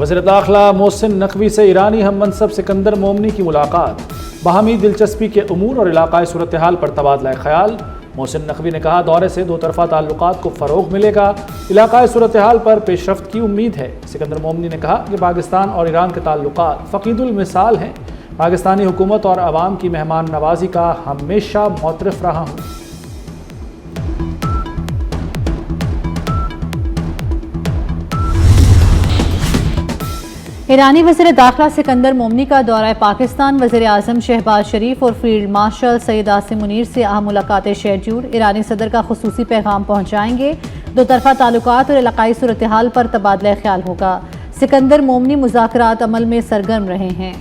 وزیر داخلہ محسن نقوی سے ایرانی ہم منصب سکندر مومنی کی ملاقات، باہمی دلچسپی کے امور اور علاقائی صورتحال پر تبادلہ خیال۔ محسن نقوی نے کہا دورے سے دو طرفہ تعلقات کو فروغ ملے گا، علاقائی صورتحال پر پیش رفت کی امید ہے۔ سکندر مومنی نے کہا کہ پاکستان اور ایران کے تعلقات فقید المثال ہیں، پاکستانی حکومت اور عوام کی مہمان نوازی کا ہمیشہ معترف رہا ہوں۔ ایرانی وزیر داخلہ سکندر مومنی کا دورہ پاکستان، وزیر اعظم شہباز شریف اور فیلڈ مارشل سید عاصم منیر سے اہم ملاقاتیں شیڈول۔ ایرانی صدر کا خصوصی پیغام پہنچائیں گے، دو طرفہ تعلقات اور علاقائی صورتحال پر تبادلہ خیال ہوگا۔ سکندر مومنی مذاکرات عمل میں سرگرم رہے ہیں۔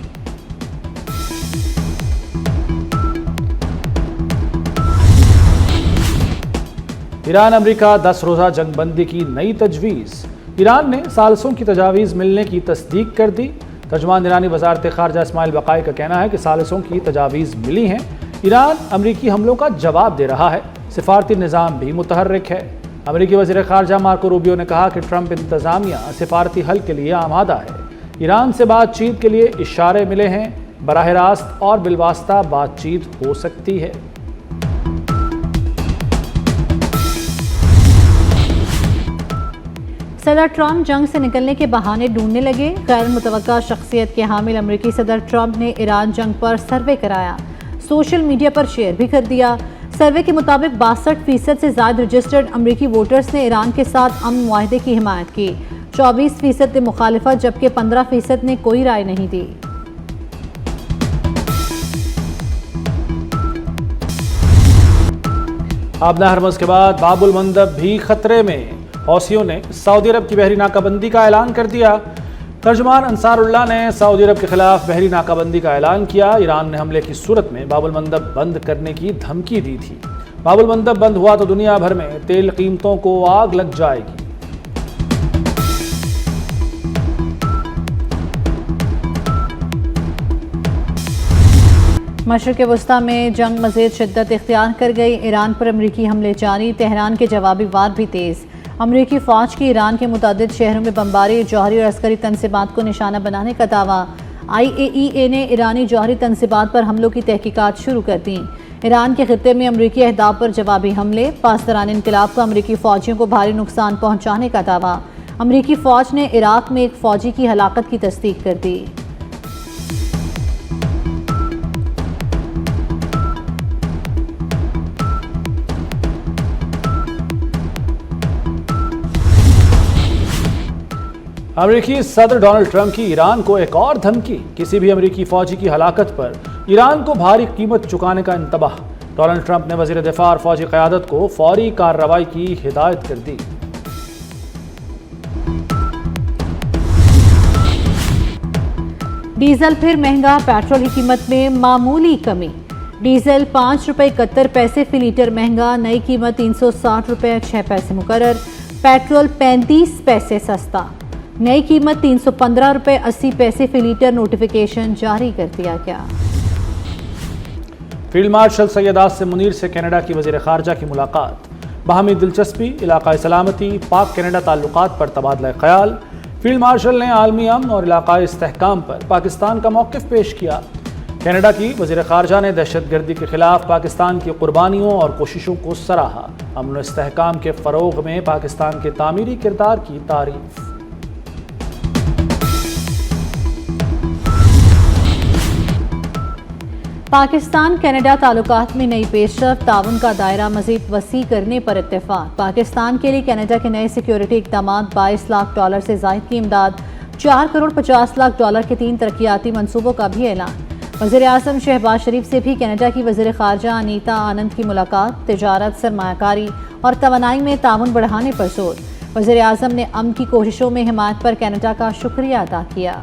ایران امریکہ 10 روزہ جنگ بندی کی نئی تجویز، ایران نے ثالثوں کی تجاویز ملنے کی تصدیق کر دی۔ ترجمان ایرانی وزارت خارجہ اسماعیل بقائی کا کہنا ہے کہ ثالثوں کی تجاویز ملی ہیں، ایران امریکی حملوں کا جواب دے رہا ہے، سفارتی نظام بھی متحرک ہے۔ امریکی وزیر خارجہ مارکو روبیو نے کہا کہ ٹرمپ انتظامیہ سفارتی حل کے لیے آمادہ ہے، ایران سے بات چیت کے لیے اشارے ملے ہیں، براہ راست اور بالواسطہ بات چیت ہو سکتی ہے۔ صدر ٹرمپ جنگ سے نکلنے کے بہانے ڈھونڈنے لگے۔ غیر متوقع شخصیت کے حامل امریکی صدر ٹرمپ نے ایران جنگ پر سروے کرایا، سوشل میڈیا پر شیئر بھی کر دیا۔ سروے کے مطابق 62% سے زائد رجسٹرڈ امریکی ووٹرز نے ایران کے ساتھ امن معاہدے کی حمایت کی، 24% نے مخالفت، جبکہ 15% نے کوئی رائے نہیں دی۔ آبنہ ہرمز کے بعد باب المندب بھی خطرے میں، حوثیوں نے سعودی عرب کی بحری ناکہ بندی کا اعلان کر دیا۔ ترجمان انصار اللہ نے سعودی عرب کے خلاف بحری ناکہ بندی کا اعلان کیا۔ ایران نے حملے کی صورت میں باب المندب بند کرنے کی دھمکی دی تھی۔ باب المندب بند ہوا تو دنیا بھر میں تیل قیمتوں کو آگ لگ جائے گی۔ مشرق وسطیٰ میں جنگ مزید شدت اختیار کر گئی، ایران پر امریکی حملے جاری، تہران کے جوابی وار بھی تیز۔ امریکی فوج کی ایران کے متعدد شہروں میں بمباری، جوہری اور عسکری تنصیبات کو نشانہ بنانے کا دعویٰ۔ IAEA نے ایرانی جوہری تنصیبات پر حملوں کی تحقیقات شروع کر دیں۔ ایران کے خطے میں امریکی اہداف پر جوابی حملے، پاسداران انقلاب کا امریکی فوجیوں کو بھاری نقصان پہنچانے کا دعویٰ۔ امریکی فوج نے عراق میں ایک فوجی کی ہلاکت کی تصدیق کر دی۔ امریکی صدر ڈونلڈ ٹرمپ کی ایران کو ایک اور دھمکی، کسی بھی امریکی فوجی کی ہلاکت پر ایران کو بھاری قیمت چکانے کا انتباہ۔ ڈونلڈ ٹرمپ نے وزیر دفاع اور فوجی قیادت کو فوری کارروائی کی ہدایت کر دی۔ ڈیزل پھر مہنگا، پیٹرول کی قیمت میں معمولی کمی۔ ڈیزل 5.71 فی لیٹر مہنگا، نئی قیمت 360.06 مقرر۔ پیٹرول 35 پیسے سستا، نئی قیمت 315.80 فی لیٹر، نوٹیفیکیشن جاری کر دیا گیا۔ فیلڈ مارشل سید عاصم منیر سے کینیڈا کی وزیر خارجہ کی ملاقات، باہمی دلچسپی، علاقائی سلامتی، پاک کینیڈا تعلقات پر تبادلہ خیال۔ فیلڈ مارشل نے عالمی امن اور علاقائی استحکام پر پاکستان کا موقف پیش کیا۔ کینیڈا کی وزیر خارجہ نے دہشت گردی کے خلاف پاکستان کی قربانیوں اور کوششوں کو سراہا، امن و استحکام کے فروغ میں پاکستان کے تعمیری کردار کی تعریف۔ پاکستان کینیڈا تعلقات میں نئی پیش رفت، تعاون کا دائرہ مزید وسیع کرنے پر اتفاق۔ پاکستان کے لیے کینیڈا کے نئے سیکیورٹی اقدامات، $22 لاکھ سے زائد کی امداد، $4.50 کروڑ کے 3 ترقیاتی منصوبوں کا بھی اعلان۔ وزیر اعظم شہباز شریف سے بھی کینیڈا کی وزیر خارجہ انیتا آنند کی ملاقات، تجارت، سرمایہ کاری اور توانائی میں تعاون بڑھانے پر زور۔ وزیر اعظم نے امن کی کوششوں میں حمایت پر کینیڈا کا شکریہ ادا کیا۔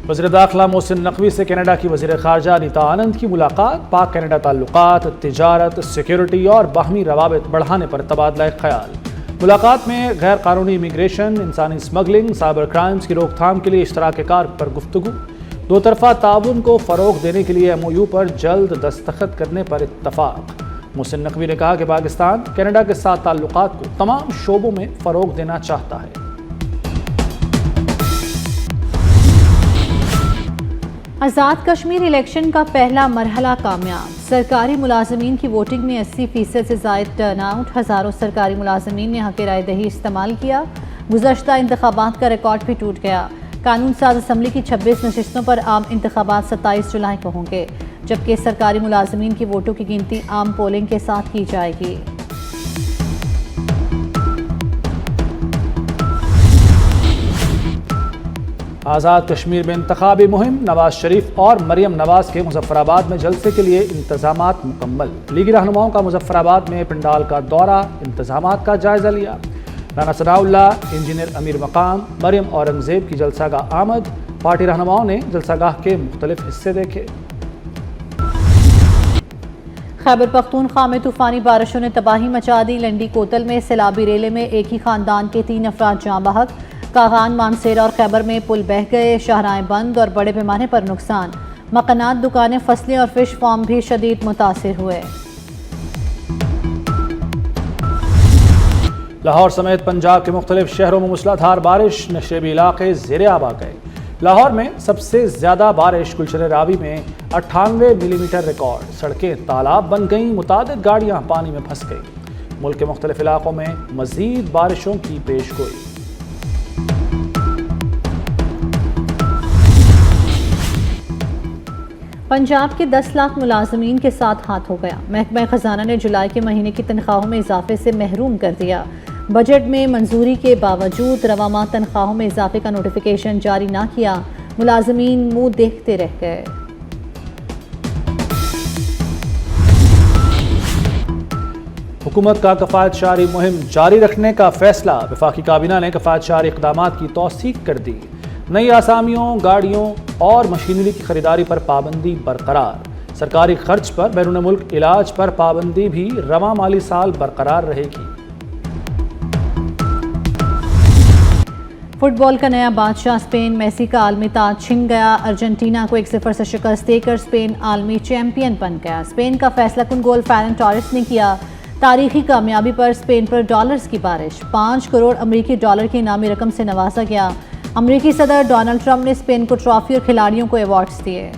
وزیر داخلہ محسن نقوی سے کینیڈا کی وزیر خارجہ انیتا آنند کی ملاقات، پاک کینیڈا تعلقات، تجارت، سیکیورٹی اور باہمی روابط بڑھانے پر تبادلہ خیال۔ ملاقات میں غیر قانونی امیگریشن، انسانی اسمگلنگ، سائبر کرائمز کی روک تھام کے لیے اشتراک کار پر گفتگو، دو طرفہ تعاون کو فروغ دینے کے لیے MOU پر جلد دستخط کرنے پر اتفاق۔ محسن نقوی نے کہا کہ پاکستان کینیڈا کے ساتھ تعلقات کو تمام شعبوں میں فروغ دینا چاہتا ہے۔ آزاد کشمیر الیکشن کا پہلا مرحلہ کامیاب، سرکاری ملازمین کی ووٹنگ میں 80% سے زائد ٹرن آؤٹ، ہزاروں سرکاری ملازمین نے حق رائے دہی استعمال کیا، گزشتہ انتخابات کا ریکارڈ بھی ٹوٹ گیا۔ قانون ساز اسمبلی کی 26 نشستوں پر عام انتخابات 27 جولائی کو ہوں گے، جبکہ سرکاری ملازمین کی ووٹوں کی گنتی عام پولنگ کے ساتھ کی جائے گی۔ آزاد کشمیر میں انتخابی مہم، نواز شریف اور مریم نواز کے مظفر آباد میں جلسے کے لیے انتظامات مکمل، لیگی رہنماؤں کا مظفر آباد میں پنڈال کا دورہ، انتظامات کا جائزہ لیا۔ رانا ثناء اللہ، انجینئر امیر مقام، مریم اورنگزیب کی جلسہ گاہ آمد، پارٹی رہنماؤں نے جلسہ گاہ کے مختلف حصے دیکھے۔ خیبر پختونخوا میں طوفانی بارشوں نے تباہی مچا دی، لنڈی کوتل میں سیلابی ریلے میں ایک ہی خاندان کے 3 افراد جاں بحق، کاغان، مانسیرا اور خیبر میں پل بہہ گئے، شاہراہیں بند اور بڑے پیمانے پر نقصان، مکانات، دکانیں، فصلیں اور فش فارم بھی شدید متاثر ہوئے۔ لاہور سمیت پنجاب کے مختلف شہروں میں موسلا دھار بارش، نشیبی علاقے زیر آب آ گئے۔ لاہور میں سب سے زیادہ بارش گلشن راوی میں 98 ملی میٹر ریکارڈ، سڑکیں تالاب بن گئیں، متعدد گاڑیاں پانی میں پھنس گئیں۔ ملک کے مختلف علاقوں میں مزید بارشوں کی پیش گوئی۔ پنجاب کے 10 لاکھ ملازمین کے ساتھ ہاتھ ہو گیا، محکمہ خزانہ نے جولائی کے مہینے کی تنخواہوں میں اضافے سے محروم کر دیا۔ بجٹ میں منظوری کے باوجود رواں ماہ تنخواہوں میں اضافے کا نوٹیفیکیشن جاری نہ کیا، ملازمین منہ دیکھتے رہ گئے۔ حکومت کا کفایت شعاری مہم جاری رکھنے کا فیصلہ، وفاقی کابینہ نے کفایت شعاری اقدامات کی توثیق کر دی۔ نئی آسامیوں، گاڑیوں اور مشینری کی خریداری پر پابندی برقرار، سرکاری خرچ پر بیرون ملک علاج پر پابندی بھی رواں مالی سال برقرار رہے گی۔ فٹ بال کا نیا بادشاہ اسپین، میسی کا عالمی تاج چھن گیا، ارجنٹینا کو 1-0 سے شکست دے کر اسپین عالمی چیمپئن بن گیا۔ اسپین کا فیصلہ کن گول فیرن ٹوریس نے کیا، تاریخی کامیابی پر اسپین پر ڈالرز کی بارش، 5 کروڑ امریکی ڈالر کی انعامی رقم سے نوازا گیا۔ امریکی صدر ڈونلڈ ٹرمپ نے اسپین کو ٹرافی اور کھلاڑیوں کو ایوارڈز دیے۔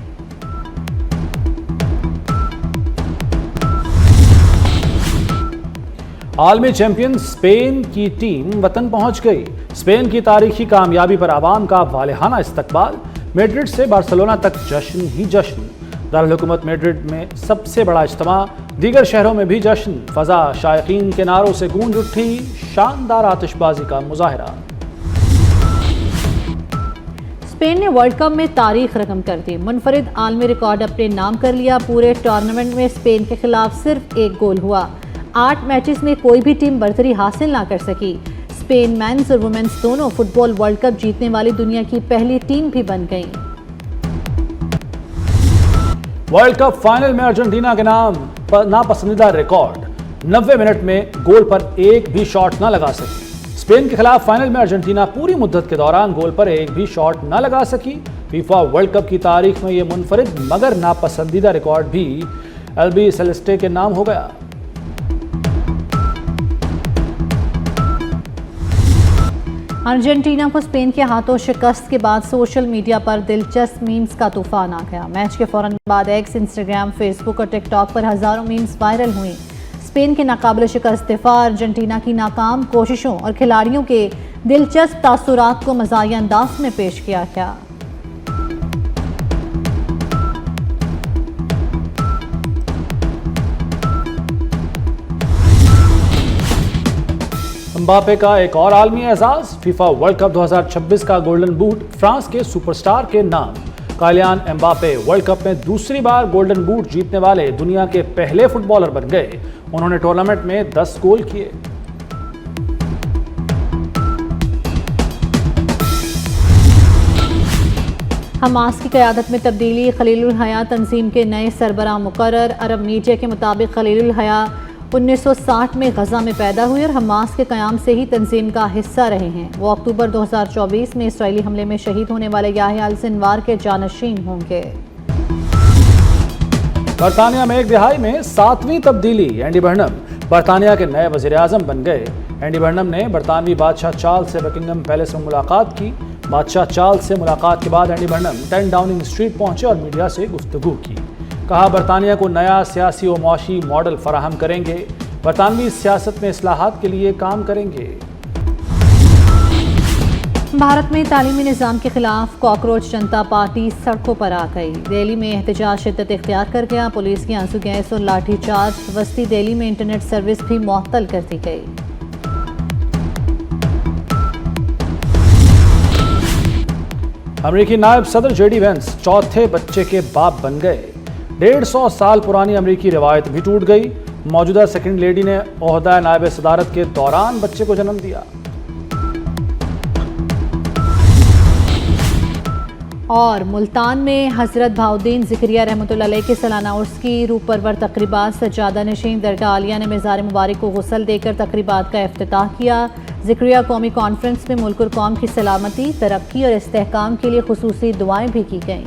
عالمی چیمپئن اسپین کی ٹیم وطن پہنچ گئی، اسپین کی تاریخی کامیابی پر عوام کا والہانہ استقبال، میڈرڈ سے بارسلونا تک جشن ہی جشن، دارالحکومت میڈرڈ میں سب سے بڑا اجتماع، دیگر شہروں میں بھی جشن، فضا شائقین کے نعروں سے گونج اٹھی، شاندار آتش بازی کا مظاہرہ۔ اسپین نے ورلڈ کپ میں تاریخ رقم کر دی، منفرد عالمی ریکارڈ اپنے نام کر لیا، پورے ٹورنامنٹ میں اسپین کے خلاف صرف 1 گول ہوا، 8 میچز میں کوئی بھی ٹیم برتری حاصل نہ کر سکی۔ اسپین مینز اور وومنز دونوں فٹ بال ورلڈ کپ جیتنے والی دنیا کی پہلی ٹیم بھی بن گئی۔ ورلڈ کپ فائنل میں ارجنٹینا کے نام ناپسندیدہ ریکارڈ، 90 منٹ میں گول پر ایک بھی شاٹ نہ لگا سکی۔ اسپین کے خلاف فائنل میں ارجنٹینا پوری مدت کے دوران گول پر ایک بھی شاٹ نہ لگا سکی۔ فیفا ورلڈ کپ کی تاریخ میں یہ منفرد مگر ناپسندیدہ ریکارڈ بھی البی سیلیسٹے کے نام ہو گیا۔ ارجنٹینا کو اسپین کے ہاتھوں شکست کے بعد سوشل میڈیا پر دلچسپ میمز کا طوفان آ گیا۔ میچ کے فوراً بعد ایکس، انسٹاگرام، فیس بک اور ٹک ٹاک پر ہزاروں میمز وائرل ہوئیں۔ اسپین کے ناقابل شکست دفاع، ارجنٹینا کی ناکام کوششوں اور کھلاڑیوں کے دلچسپ تاثرات کو مزاحیہ انداز میں پیش کیا گیا۔ امباپے کا ایک اور عالمی اعزاز، فیفا ورلڈ کپ 2026 کا گولڈن بوٹ فرانس کے سپر سٹار کے نام۔ کائلیان امباپے ورلڈ کپ میں دوسری بار گولڈن بوٹ جیتنے والے دنیا کے پہلے فٹ بالر بن گئے۔ انہوں نے ٹورنامنٹ میں 10 گول کیے۔ حماس کی قیادت میں تبدیلی، خلیل الحیا تنظیم کے نئے سربراہ مقرر۔ عرب میڈیا کے مطابق خلیل الحیا 1960 میں غزہ میں پیدا ہوئے اور حماس کے قیام سے ہی تنظیم کا حصہ رہے ہیں۔ وہ اکتوبر 2024 میں اسرائیلی حملے میں شہید ہونے والے یحییٰ السنوار کے جانشین ہوں گے۔ برطانیہ میں ایک دہائی میں 7ویں تبدیلی، اینڈی برنم برطانیہ کے نئے وزیر اعظم بن گئے۔ اینڈی برنم نے برطانوی بادشاہ چارلس سے بکنگھم پیلس میں ملاقات کی۔ بادشاہ چارلس سے ملاقات کے بعد اینڈی برنم 10 ڈاؤننگ اسٹریٹ پہنچے اور میڈیا سے گفتگو کی۔ کہا برطانیہ کو نیا سیاسی و معاشی ماڈل فراہم کریں گے، برطانوی سیاست میں اصلاحات کے لیے کام کریں گے۔ بھارت میں تعلیمی نظام کے خلاف کاکروچ جنتا پارٹی سڑکوں پر آ گئی۔ دہلی میں احتجاج شدت اختیار کر گیا، پولیس کی آنسو گیس اور لاٹھی چارج۔ وسطی دہلی میں انٹرنیٹ سروس بھی معطل کر دی گئی۔ امریکی نائب صدر جے ڈی وینس چوتھے بچے کے باپ بن گئے۔ 150 سال پرانی امریکی روایت بھی ٹوٹ گئی۔ موجودہ سیکنڈ لیڈی نے عہدہ نائب صدارت کے دوران بچے کو جنم دیا۔ اور ملتان میں حضرت بہاؤالدین ذکریہ رحمۃ اللہ علیہ کے سالانہ عرس کی روح پرور تقریبات، سجادہ نشین درگاہ عالیہ نے مزار مبارک کو غسل دے کر تقریبات کا افتتاح کیا۔ ذکریہ قومی کانفرنس میں ملک اور قوم کی سلامتی، ترقی اور استحکام کے لیے خصوصی دعائیں بھی کی گئیں۔